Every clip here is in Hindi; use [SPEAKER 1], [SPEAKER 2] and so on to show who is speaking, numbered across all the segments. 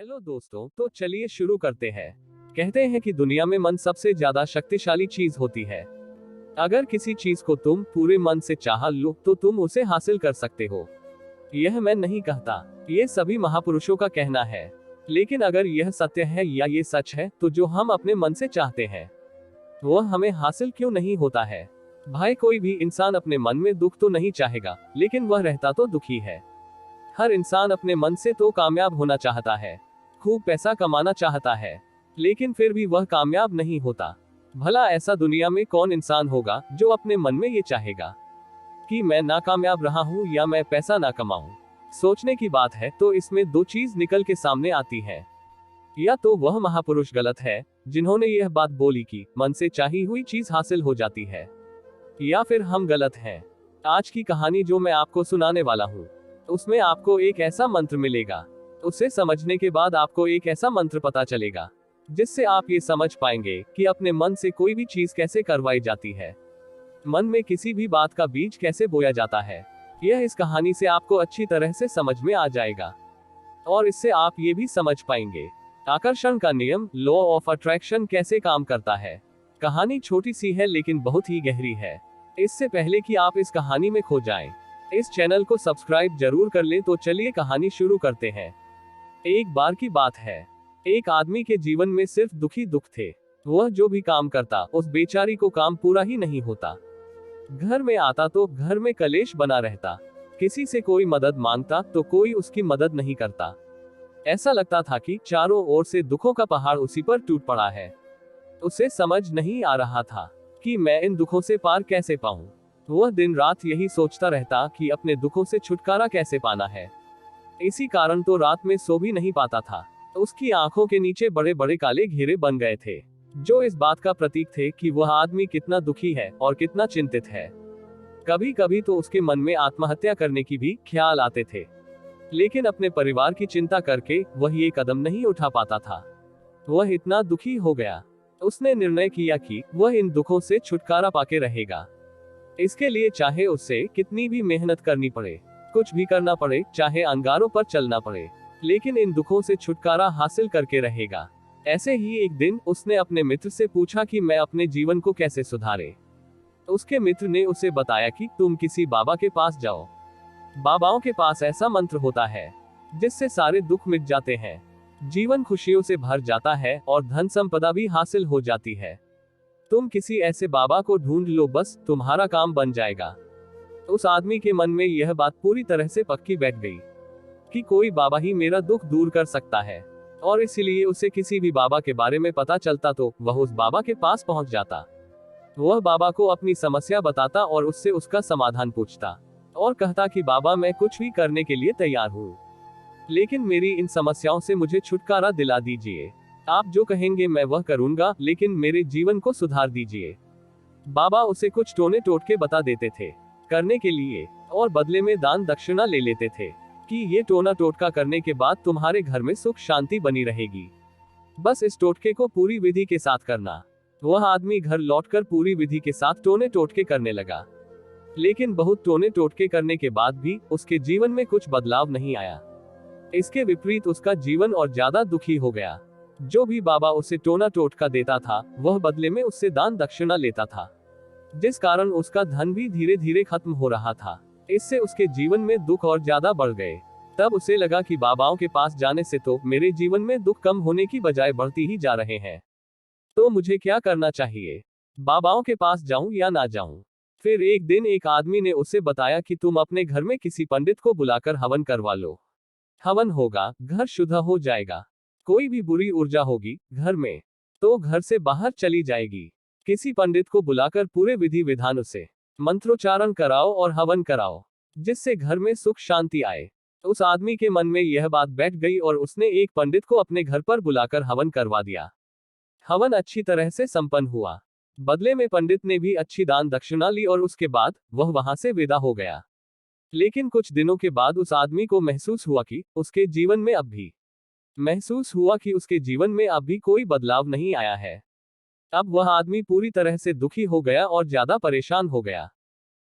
[SPEAKER 1] हेलो दोस्तों, तो चलिए शुरू करते हैं। कहते हैं कि दुनिया में मन सबसे ज्यादा शक्तिशाली चीज होती है। अगर किसी चीज को तुम पूरे मन से चाह लो तो तुम उसे हासिल कर सकते हो। यह मैं नहीं कहता, ये सभी महापुरुषों का कहना है। लेकिन अगर यह सत्य है या ये सच है, तो जो हम अपने मन से चाहते हैं वह हमें हासिल क्यों नहीं होता है? भाई, कोई भी इंसान अपने मन में दुख तो नहीं चाहेगा, लेकिन वह रहता तो दुखी है। हर इंसान अपने मन से तो कामयाब होना चाहता है, खूब पैसा कमाना चाहता है, लेकिन फिर भी वह कामयाब नहीं होता। भला ऐसा दुनिया में कौन इंसान होगा जो अपने मन में ये चाहेगा कि मैं नाकामयाब रहा हूँ या मैं पैसा ना कमाऊं? सोचने की बात है, तो इसमें दो चीज निकल के सामने आती है। या तो वह महापुरुष गलत है जिन्होंने यह बात बोली कि मन से चाही हुई चीज हासिल हो जाती है, या फिर हम गलत हैं। आज की कहानी जो मैं आपको सुनाने वाला हूँ, उसमें आपको एक ऐसा मंत्र मिलेगा। उसे समझने के बाद आपको एक ऐसा मंत्र पता चलेगा जिससे आप ये समझ पाएंगे कि अपने मन से कोई भी चीज कैसे करवाई जाती है, मन में किसी भी बात का बीज कैसे बोया जाता है। यह इस कहानी से आपको अच्छी तरह से समझ में आ जाएगा, और इससे आप ये भी समझ पाएंगे आकर्षण का नियम, लॉ ऑफ अट्रैक्शन, कैसे काम करता है। कहानी छोटी सी है लेकिन बहुत ही गहरी है। इससे पहले कि आप इस कहानी में खो जाएं, इस चैनल को सब्सक्राइब जरूर कर लें। तो चलिए कहानी शुरू करते हैं। एक बार की बात है, एक आदमी के जीवन में सिर्फ दुखी दुख थे। वह जो भी काम करता, उस बेचारी को काम पूरा ही नहीं होता। घर में आता तो घर में कलेश बना रहता। किसी से कोई मदद मांगता तो कोई उसकी मदद नहीं करता। ऐसा लगता था कि चारों ओर से दुखों का पहाड़ उसी पर टूट पड़ा है। उसे समझ नहीं आ रहा था कि मैं इन दुखों से पार कैसे पाऊं। वह दिन रात यही सोचता रहता कि अपने दुखों से छुटकारा कैसे पाना है। इसी कारण तो रात में सो भी नहीं पाता था। उसकी आंखों के नीचे बड़े बड़े काले घेरे बन गए थे, जो इस बात का प्रतीक थे कि वह आदमी कितना दुखी है और कितना चिंतित है। कभी कभी तो उसके मन में आत्महत्या करने की भी ख्याल आते थे, लेकिन अपने परिवार की चिंता करके वह ये कदम नहीं उठा पाता था। वह इतना दुखी हो गया, उसने निर्णय किया कि वह इन दुखों से छुटकारा पाके रहेगा। इसके लिए चाहे उससे कितनी भी मेहनत करनी पड़े, कुछ भी करना पड़े, चाहे अंगारों पर चलना पड़े, लेकिन इन दुखों से छुटकारा हासिल करके रहेगा। ऐसे ही एक दिन उसने अपने मित्र से पूछा कि मैं अपने जीवन को कैसे सुधारे। उसके मित्र ने उसे बताया कि तुम किसी बाबा के पास जाओ। बाबाओं के पास ऐसा मंत्र होता है जिससे सारे दुख मिट जाते हैं, जीवन खुशियों से भर जाता है और धन संपदा भी हासिल हो जाती है। तुम किसी ऐसे बाबा को ढूंढ लो, बस तुम्हारा काम बन जाएगा। उस आदमी के मन में यह बात पूरी तरह से पक्की बैठ गई कि कोई बाबा ही मेरा दुख दूर कर सकता है, और इसीलिए उसे किसी भी बाबा के बारे में पता चलता तो वह उस बाबा के पास पहुंच जाता। वह बाबा को अपनी समस्या बताता और उससे उसका समाधान पूछता, और कहता कि बाबा, मैं कुछ भी करने के लिए तैयार हूँ, लेकिन मेरी इन समस्याओं से मुझे छुटकारा दिला दीजिए। आप जो कहेंगे मैं वह करूंगा, लेकिन मेरे जीवन को सुधार दीजिए। बाबा उसे कुछ टोने टोटके बता देते थे करने के लिए, और बदले में दान दक्षिणा ले लेते थे कि ये टोना टोटका करने के बाद तुम्हारे घर में सुख शांति बनी रहेगी। बस इस टोटके को पूरी विधि के साथ करना। वह आदमी घर लौटकर पूरी विधि के साथ टोने टोटके करने लगा, लेकिन बहुत टोने टोटके करने के बाद भी उसके जीवन में कुछ बदलाव नहीं आया। इसके विपरीत उसका जीवन और ज्यादा दुखी हो गया। जो भी बाबा उसे टोना टोटका देता था, वह बदले में उससे दान दक्षिणा लेता था, जिस कारण उसका धन भी धीरे धीरे खत्म हो रहा था। इससे उसके जीवन में दुख और ज्यादा बढ़ गए। तब उसे लगा कि बाबाओं के पास जाने से तो मेरे जीवन में दुख कम होने की बजाय बढ़ती ही जा रहे हैं। तो मुझे क्या करना चाहिए? बाबाओं के पास जाऊं या ना जाऊं? फिर एक दिन एक आदमी ने उसे बताया कि तुम अपने घर में किसी पंडित को बुलाकर हवन करवा लो। हवन होगा, घर शुद्ध हो जाएगा। कोई भी बुरी ऊर्जा होगी घर में तो घर से बाहर चली जाएगी। किसी पंडित को बुलाकर पूरे विधि विधानों से मंत्रोच्चारण कराओ और हवन कराओ, जिससे घर में सुख शांति आए। उस आदमी के मन में यह बात बैठ गई और उसने एक पंडित को अपने घर पर बुलाकर हवन करवा दिया। हवन अच्छी तरह से संपन्न हुआ। बदले में पंडित ने भी अच्छी दान दक्षिणा ली और उसके बाद वह वहां से विदा हो गया। लेकिन कुछ दिनों के बाद उस आदमी को महसूस हुआ कि उसके जीवन में अब भी कोई बदलाव नहीं आया है। अब वह आदमी पूरी तरह से दुखी हो गया और ज्यादा परेशान हो गया।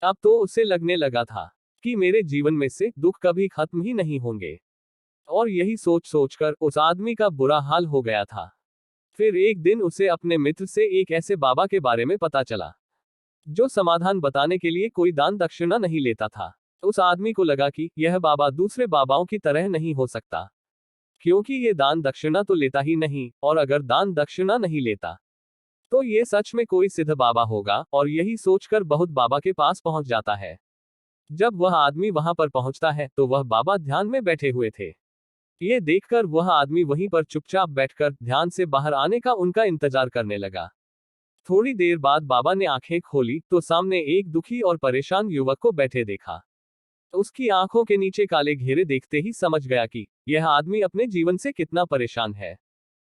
[SPEAKER 1] अब तो उसे लगने लगा था कि मेरे जीवन में से दुख कभी खत्म ही नहीं होंगे। और यही सोच सोचकर उस आदमी का बुरा हाल हो गया था। फिर एक दिन उसे अपने मित्र से एक ऐसे बाबा के बारे में पता चला जो समाधान बताने के लिए कोई दान दक्षिणा नहीं लेता था। उस आदमी को लगा कि यह बाबा दूसरे बाबाओं की तरह नहीं हो सकता, क्योंकि ये दान दक्षिणा तो लेता ही नहीं, और अगर दान दक्षिणा नहीं लेता तो ये सच में कोई सिद्ध बाबा होगा, और यही सोचकर बहुत बाबा के पास पहुंच जाता है। जब वह आदमी वहां पर पहुंचता है तो वह बाबा ध्यान में बैठे हुए थे। ये देखकर वह आदमी वहीं पर चुपचाप बैठकर ध्यान से बाहर आने का उनका इंतजार करने लगा। थोड़ी देर बाद बाबा ने आंखें खोली तो सामने एक दुखी और परेशान युवक को बैठे देखा। उसकी आंखों के नीचे काले घेरे देखते ही समझ गया कि यह आदमी अपने जीवन से कितना परेशान है।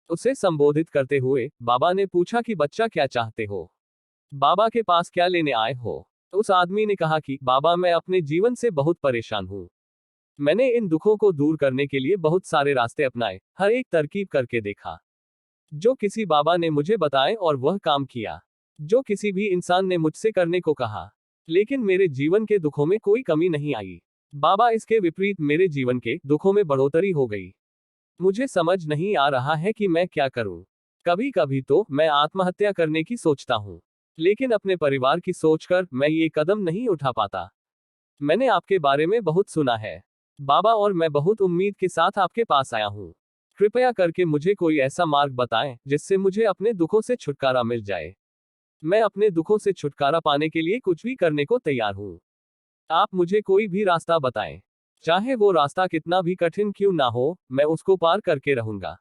[SPEAKER 1] उसे संबोधित करते हुए बाबा ने पूछा कि बच्चा, क्या चाहते हो? बाबा के पास क्या लेने आए हो? उस आदमी ने कहा कि बाबा, मैं अपने जीवन से बहुत परेशान हूँ। मैंने इन दुखों को दूर करने के लिए बहुत सारे रास्ते अपनाए, हर एक तरकीब करके देखा जो किसी बाबा ने मुझे बताए, और वह काम किया जो किसी भी इंसान ने मुझसे करने को कहा, लेकिन मेरे जीवन के दुखों में कोई कमी नहीं आई। बाबा, इसके विपरीत मेरे जीवन के दुखों में बढ़ोतरी हो गई। मुझे समझ नहीं आ रहा है कि मैं क्या करूं। कभी कभी तो मैं आत्महत्या करने की सोचता हूं, लेकिन अपने परिवार की सोचकर मैं ये कदम नहीं उठा पाता। मैंने आपके बारे में बहुत सुना है बाबा, और मैं बहुत उम्मीद के साथ आपके पास आया हूँ। कृपया करके मुझे कोई ऐसा मार्ग बताएं जिससे मुझे अपने दुखों से छुटकारा मिल जाए। मैं अपने दुखों से छुटकारा पाने के लिए कुछ भी करने को तैयार हूँ। आप मुझे कोई भी रास्ता बताएं, चाहे वो रास्ता कितना भी कठिन क्यों ना हो, मैं उसको पार करके रहूंगा।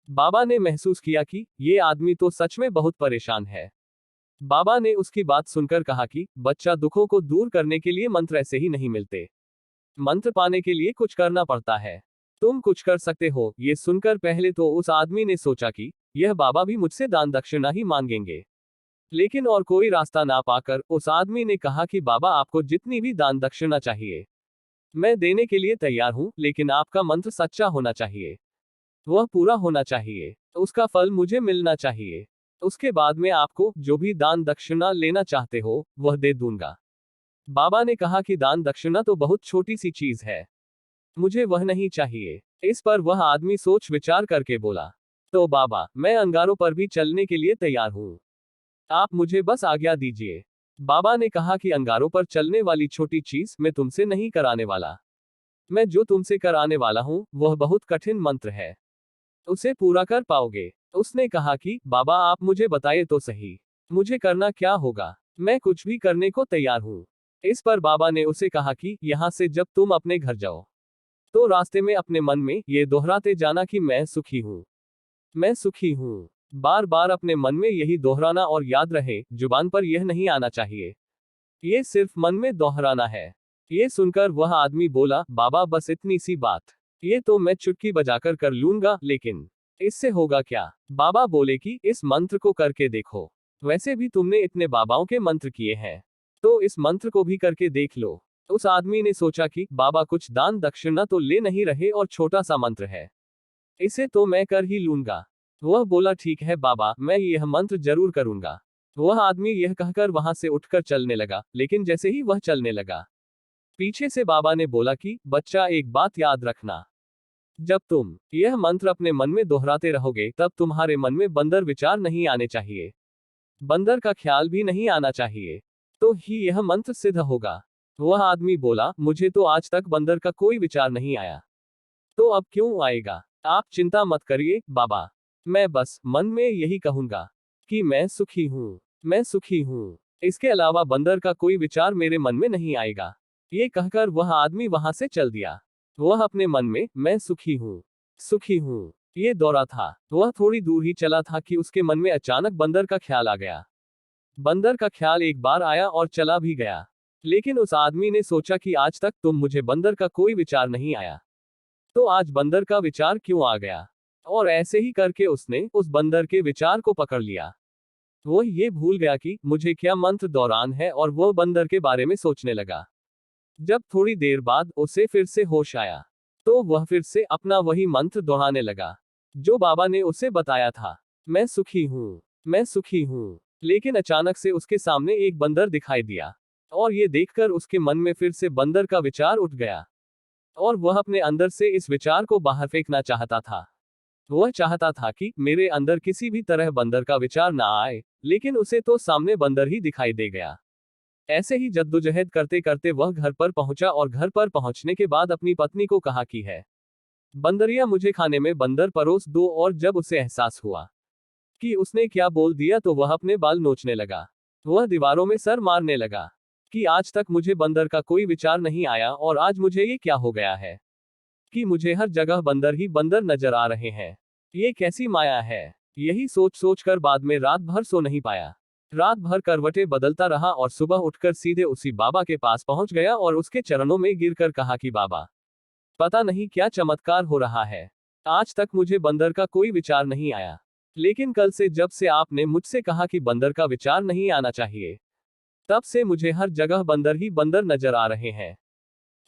[SPEAKER 1] बाबा ने महसूस किया कि ये आदमी तो सच में बहुत परेशान है। बाबा ने उसकी बात सुनकर कहा कि बच्चा, दुखों को दूर करने के लिए मंत्र ऐसे ही नहीं मिलते। मंत्र पाने के लिए कुछ करना पड़ता है। तुम कुछ कर सकते हो। ये सुनकर पहले तो उस आदमी ने सोचा कि यह बाबा भी मुझसे दान दक्षिणा ही मांगेंगे, लेकिन और कोई रास्ता ना पाकर उस आदमी ने कहा कि बाबा, आपको जितनी भी दान दक्षिणा चाहिए मैं देने के लिए तैयार हूं, लेकिन आपका मंत्र सच्चा होना चाहिए, वह पूरा होना चाहिए, उसका फल मुझे मिलना चाहिए। उसके बाद में आपको जो भी दान दक्षिणा लेना चाहते हो वह दे दूंगा। बाबा ने कहा कि दान दक्षिणा तो बहुत छोटी सी चीज है, मुझे वह नहीं चाहिए। इस पर वह आदमी सोच विचार करके बोला, तो बाबा, मैं अंगारों पर भी चलने के लिए तैयार हूँ, आप मुझे बस आज्ञा दीजिए। बाबा ने कहा कि अंगारों पर चलने वाली छोटी चीज मैं तुमसे नहीं कराने वाला। मैं जो तुमसे कराने वाला हूँ वह बहुत कठिन मंत्र है, उसे पूरा कर पाओगे? उसने कहा कि बाबा, आप मुझे बताइए तो सही, मुझे करना क्या होगा? मैं कुछ भी करने को तैयार हूँ। इस पर बाबा ने उसे कहा कि यहाँ से जब तुम अपने घर जाओ तो रास्ते में अपने मन में ये दोहराते जाना कि मैं सुखी हूँ, मैं सुखी हूँ। बार बार अपने मन में यही दोहराना, और याद रहे, जुबान पर यह नहीं आना चाहिए, ये सिर्फ मन में दोहराना है। ये सुनकर वह आदमी बोला, बाबा, बस इतनी सी बात, ये तो मैं चुटकी बजाकर कर लूंगा, लेकिन इससे होगा क्या? बाबा बोले कि इस मंत्र को करके देखो, वैसे भी तुमने इतने बाबाओं के मंत्र किए हैं, तो इस मंत्र को भी करके देख लो। उस आदमी ने सोचा कि बाबा कुछ दान दक्षिणा तो ले नहीं रहे, और छोटा सा मंत्र है, इसे तो मैं कर ही लूंगा। वह बोला, ठीक है बाबा, मैं यह मंत्र जरूर करूंगा। वह आदमी यह कहकर वहां से उठकर चलने लगा, लेकिन जैसे ही वह चलने लगा, पीछे से बाबा ने बोला कि बच्चा, एक बात याद रखना, जब तुम यह मंत्र अपने मन में दोहराते रहोगे तब तुम्हारे मन में बंदर विचार नहीं आने चाहिए, बंदर का ख्याल भी नहीं आना चाहिए, तो ही यह मंत्र सिद्ध होगा। वह आदमी बोला, मुझे तो आज तक बंदर का कोई विचार नहीं आया, तो अब क्यों आएगा? आप चिंता मत करिए बाबा, मैं बस मन में यही कहूंगा कि मैं सुखी हूँ, मैं सुखी हूँ। इसके अलावा बंदर का कोई विचार मेरे मन में नहीं आएगा। ये कहकर वह आदमी वहां से चल दिया। वह अपने मन में मैं सुखी हूँ, सुखी हूँ, ये दौरा था। वह थोड़ी दूर ही चला था कि उसके मन में अचानक बंदर का ख्याल आ गया। बंदर का ख्याल एक बार आया और चला भी गया, लेकिन उस आदमी ने सोचा कि आज तक तुम मुझे बंदर का कोई विचार नहीं आया, तो आज बंदर का विचार क्यों आ गया? और ऐसे ही करके उसने उस बंदर के विचार को पकड़ लिया। वो ये भूल गया कि मुझे क्या मंत्र दौरान है, और वो बंदर के बारे में सोचने लगा। जब थोड़ी देर बाद उसे फिर से होश आया, तो वह फिर से अपना वही मंत्र दोहराने लगा जो बाबा ने उसे बताया था, मैं सुखी हूँ, मैं सुखी हूँ। लेकिन अचानक से उसके सामने एक बंदर दिखाई दिया, और ये देखकर उसके मन में फिर से बंदर का विचार उठ गया। और वह अपने अंदर से इस विचार को बाहर फेंकना चाहता था। वह चाहता था कि मेरे अंदर किसी भी तरह बंदर का विचार ना आए, लेकिन उसे तो सामने बंदर ही दिखाई दे गया। ऐसे ही जद्दोजहद करते करते वह घर पर पहुंचा और घर पर पहुंचने के बाद अपनी पत्नी को कहा कि है बंदरिया, मुझे खाने में बंदर परोस दो। और जब उसे एहसास हुआ कि उसने क्या बोल दिया तो वह अपने बाल नोचने लगा। वह दीवारों में सर मारने लगा कि आज तक मुझे बंदर का कोई विचार नहीं आया और आज मुझे ये क्या हो गया है कि मुझे हर जगह बंदर ही बंदर नजर आ रहे हैं। ये कैसी माया है। यही सोच सोच कर बाद में रात भर सो नहीं पाया। रात भर करवटें बदलता रहा और सुबह उठकर सीधे उसी बाबा के पास पहुंच गया और उसके चरणों में गिरकर कहा कि बाबा, पता नहीं क्या चमत्कार हो रहा है। आज तक मुझे बंदर का कोई विचार नहीं आया, लेकिन कल से जब से आपने मुझसे कहा कि बंदर का विचार नहीं आना चाहिए, तब से मुझे हर जगह बंदर ही बंदर नजर आ रहे हैं।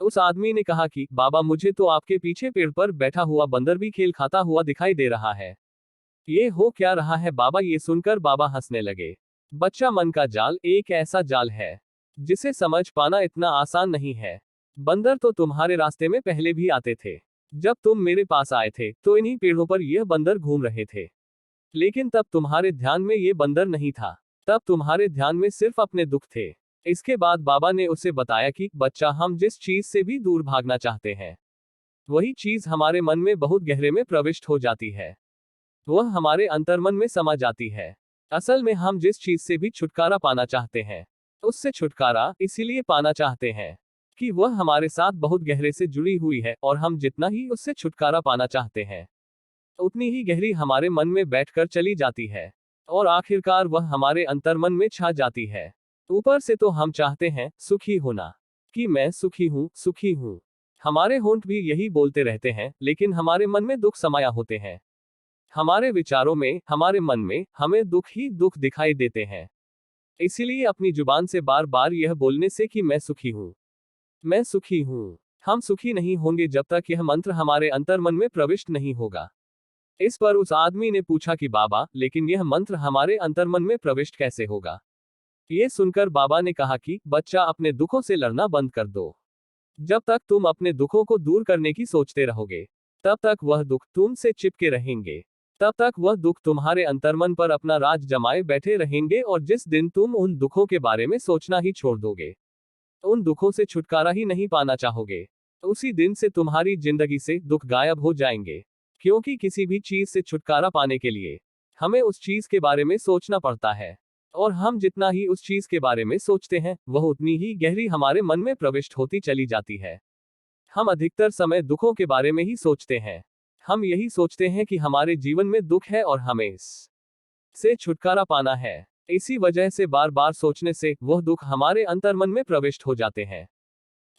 [SPEAKER 1] उस आदमी ने कहा कि बाबा, मुझे तो आपके पीछे पेड़ पर बैठा हुआ बंदर भी खेल खाता हुआ दिखाई दे रहा है। ये हो क्या रहा है बाबा। ये सुनकर बाबा हंसने लगे। बच्चा, मन का जाल एक ऐसा जाल है जिसे समझ पाना इतना आसान नहीं है। बंदर तो तुम्हारे रास्ते में पहले भी आते थे। जब तुम मेरे पास आए थे तो इन्हीं पेड़ों पर यह बंदर घूम रहे थे, लेकिन तब तुम्हारे ध्यान में ये बंदर नहीं था। तब तुम्हारे ध्यान में सिर्फ अपने दुख थे। इसके बाद बाबा ने उसे बताया कि बच्चा, हम जिस चीज से भी दूर भागना चाहते हैं, वही चीज हमारे मन में बहुत गहरे में प्रविष्ट हो जाती है। वह हमारे अंतर्मन में समा जाती है। असल में हम जिस चीज से भी छुटकारा पाना चाहते हैं, उससे छुटकारा इसीलिए पाना चाहते हैं कि वह हमारे साथ बहुत गहरे से जुड़ी हुई है, और हम जितना ही उससे छुटकारा पाना चाहते हैं, उतनी ही गहरी हमारे मन में बैठकर चली जाती है, और आखिरकार वह हमारे अंतर्मन में छा जाती है। ऊपर से तो हम चाहते हैं सुखी होना, कि मैं सुखी हूं, सुखी हूं। हमारे होंठ भी यही बोलते रहते हैं, लेकिन हमारे मन में दुख समाया होते हैं। हमारे विचारों में, हमारे मन में हमें दुख ही दुख दिखाई देते हैं। इसीलिए अपनी जुबान से बार बार यह बोलने से कि मैं सुखी हूं, मैं सुखी हूं, हम सुखी नहीं होंगे जब तक यह मंत्र हमारे अंतर्मन में प्रविष्ट नहीं होगा। इस पर उस आदमी ने पूछा कि बाबा, लेकिन यह मंत्र हमारे अंतर्मन में प्रविष्ट कैसे होगा। ये सुनकर बाबा ने कहा कि बच्चा, अपने दुखों से लड़ना बंद कर दो। जब तक तुम अपने दुखों को दूर करने की सोचते रहोगे, तब तक वह दुख तुमसे चिपके रहेंगे। तब तक वह दुख तुम्हारे अंतर्मन पर अपना राज जमाए बैठे रहेंगे, और जिस दिन तुम उन दुखों के बारे में सोचना ही छोड़ दोगे, उन दुखों से छुटकारा ही नहीं पाना चाहोगे, उसी दिन से तुम्हारी जिंदगी से दुख गायब हो जाएंगे। क्योंकि किसी भी चीज से छुटकारा पाने के लिए हमें उस चीज के बारे में सोचना पड़ता है, और हम जितना ही उस चीज के बारे में सोचते हैं, वह उतनी ही गहरी हमारे मन में प्रविष्ट होती चली जाती है। हम अधिकतर समय दुखों के बारे में ही सोचते हैं। हम यही सोचते हैं कि हमारे जीवन में दुख है और हमें इस से छुटकारा पाना है। इसी वजह से बार बार सोचने से वह दुख हमारे अंतर्मन में प्रविष्ट हो जाते हैं,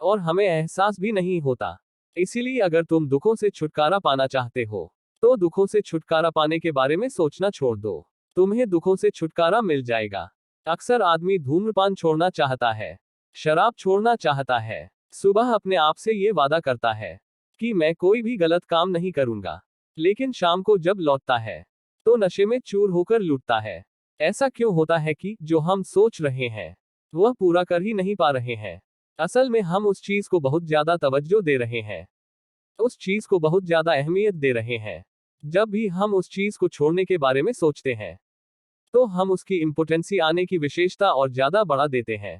[SPEAKER 1] और हमें एहसास भी नहीं होता। इसीलिए अगर तुम दुखों से छुटकारा पाना चाहते हो, तो दुखों से छुटकारा पाने के बारे में सोचना छोड़ दो। तुम्हें दुखों से छुटकारा मिल जाएगा। अक्सर आदमी धूम्रपान छोड़ना चाहता है, शराब छोड़ना चाहता है, सुबह अपने आप से ये वादा करता है कि मैं कोई भी गलत काम नहीं करूंगा, लेकिन शाम को जब लौटता है तो नशे में चूर होकर लूटता है। ऐसा क्यों होता है कि जो हम सोच रहे हैं वह पूरा कर ही नहीं पा रहे हैं। असल में हम उस चीज को बहुत ज्यादा तवज्जो दे रहे हैं, उस चीज को बहुत ज्यादा अहमियत दे रहे हैं। जब भी हम उस चीज को छोड़ने के बारे में सोचते हैं, तो हम उसकी इंपोर्टेंसी आने की विशेषता और ज्यादा बढ़ा देते हैं।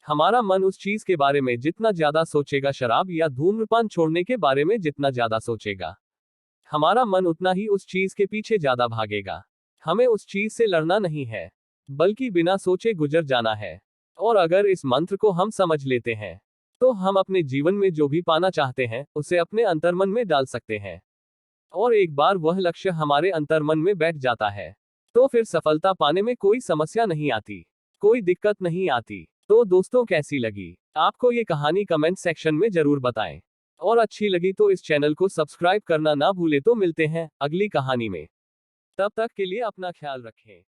[SPEAKER 1] हमारा मन उस चीज के बारे में जितना ज्यादा सोचेगा, शराब या धूम्रपान छोड़ने के बारे में जितना ज्यादा सोचेगा, हमारा मन उतना ही उस चीज के पीछे ज्यादा भागेगा। हमें उस चीज से लड़ना नहीं है, बल्कि बिना सोचे गुजर जाना है। और अगर इस मंत्र को हम समझ लेते हैं, तो हम अपने जीवन में जो भी पाना चाहते हैं उसे अपने अंतर्मन में डाल सकते हैं। और एक बार वह लक्ष्य हमारे अंतर्मन में बैठ जाता है, तो फिर सफलता पाने में कोई समस्या नहीं आती, कोई दिक्कत नहीं आती। तो दोस्तों, कैसी लगी आपको ये कहानी कमेंट सेक्शन में जरूर बताएं, और अच्छी लगी तो इस चैनल को सब्सक्राइब करना ना भूले। तो मिलते हैं अगली कहानी में, तब तक के लिए अपना ख्याल रखें।